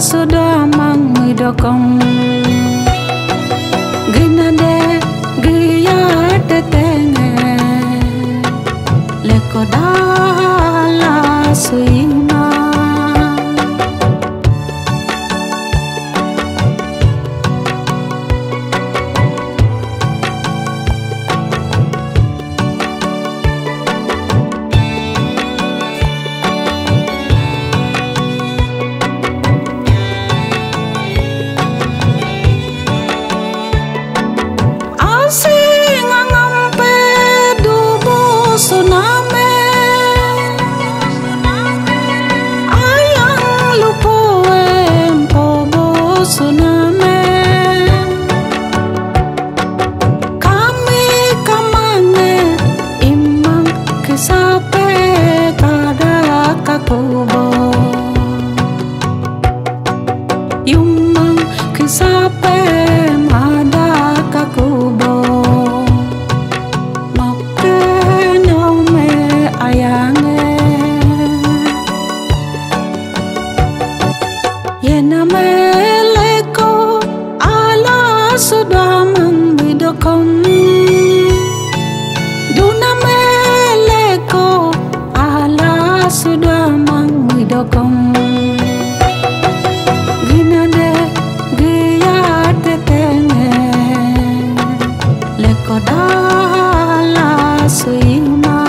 Sudah mengidokong gina de gaya tetenge leko dala suima Yumang kisape mada kakubo mokke nyome ayange yename leko ala sudah mengidokong duname leko ala sudah mengidokong dala suima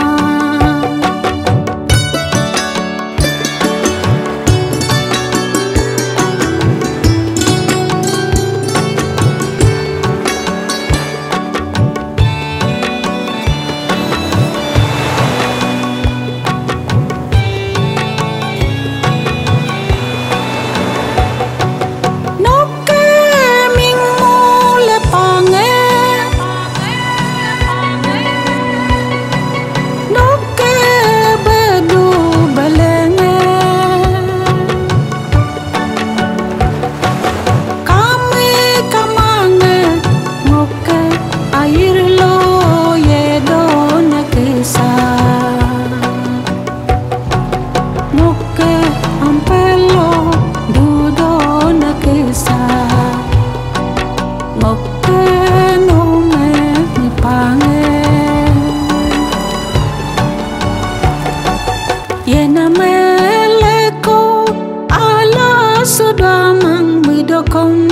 Yenameleko ala sudah mengidokong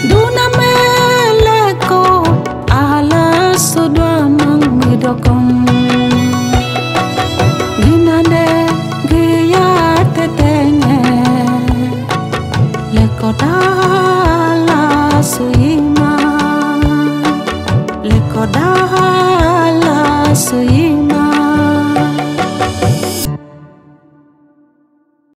Dunameleko ala sudah mengidokong Ginade gaya tetenge leko